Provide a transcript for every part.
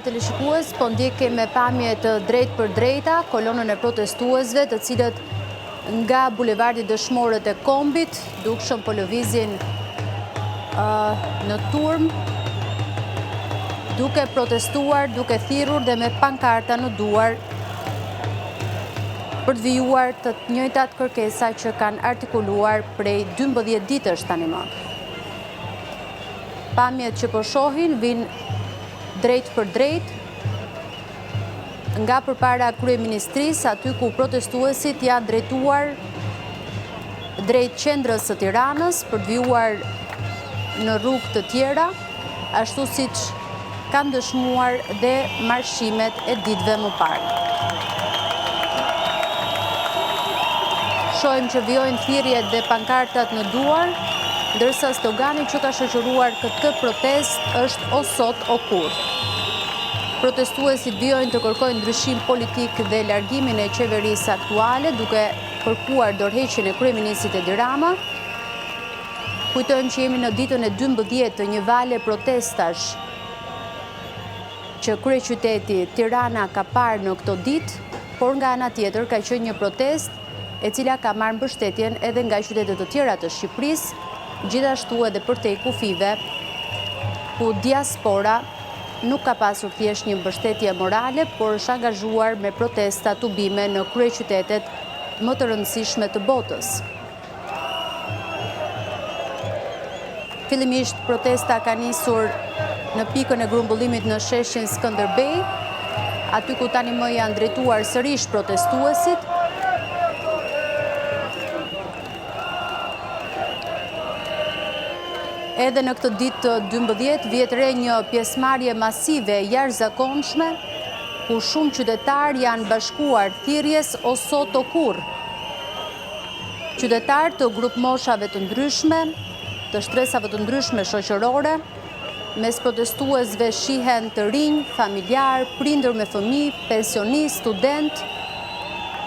Teleshikues, po ndjekim me pamje të drejt për drejta kolonën e protestuesve, të cilët nga bulevardi Dëshmorët e Kombit dukshëm po lëvizin në turm, duke protestuar, duke thirrur dhe me pankarta në duar për të vijuar të njëjtat kërkesa që kanë artikuluar prej 12 ditësh tani më. Pamjet që po shohin vinë drejt për drejt nga përpara kryeministrisë, aty ku protestuesit janë drejtuar drejt qendrës së Tiranës për të vijuar në rrugë të tjera, ashtu siç kanë dëshmuar dhe marshimet e ditëve më parë. Shohim që vijojnë thirrjet dhe pankartat në duar, ndërsa slogani që ka shoqëruar këtë protest është o sot o kur. Protestuesit vijojnë të kërkojnë ndryshim politik dhe largimin e qeverisë aktuale, duke kërkuar dorëheqjen e kryeministit Edi Rama. Kujtojmë që jemi në ditën e 12 të një vale protestash që kryeqyteti Tirana ka parë në këto ditë, por nga ana tjetër ka qenë një protestë e cila ka marrë mbështetjen edhe nga qytetet të tjera të Shqipërisë, gjithashtu edhe për te kufive ku diaspora nuk ka pasur thjesht një mbështetje morale, por është angazhuar me protesta tubime në kryeqytetet më të rëndësishme të botës. Fillimisht protesta ka nisur në pikën e grumbullimit në sheshin Skënderbej, aty ku tani më janë drejtuar sërish protestuesit. Edhe në këtë ditë të 12 vjet re një pjesëmarrje masive jashtëzakonshme, ku shumë qytetarë janë bashkuar thirrjes o sot o kurrë. Qytetarë të grup moshave të ndryshme, të shtresave të ndryshme shoqërore, mes protestuesve shihen të rinj, familjar, prindër me fëmijë, pensionistë, student,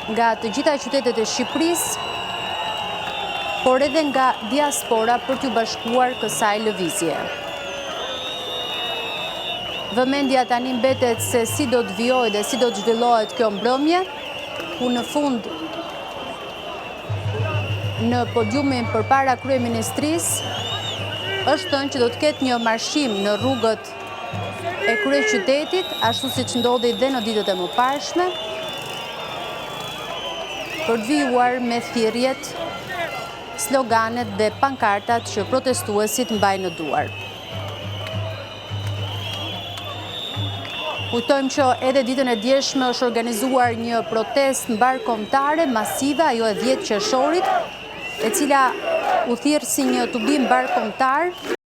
nga të gjitha qytetet e Shqipërisë, por edhe nga diaspora për t'u bashkuar kësaj lëvizje. Vëmendja tani mbetet se si do të vijojë dhe si do të zhvillohet kjo mbrëmje, ku në fund në podiumin përpara kryeministrisë është thënë që do të ketë një marshim në rrugët e kryeqytetit, ashtu siç ndodhi dhe në ditët e mëparshme, për të vijuar me thirrjet, sloganet dhe pankartat që protestuesit mbajnë në duar. Kujtojmë që edhe ditën e djeshme është organizuar një protestë mbarkombëtare masive, ajo e 10 qershorit, e cila u thirr si një tubim mbarkombëtar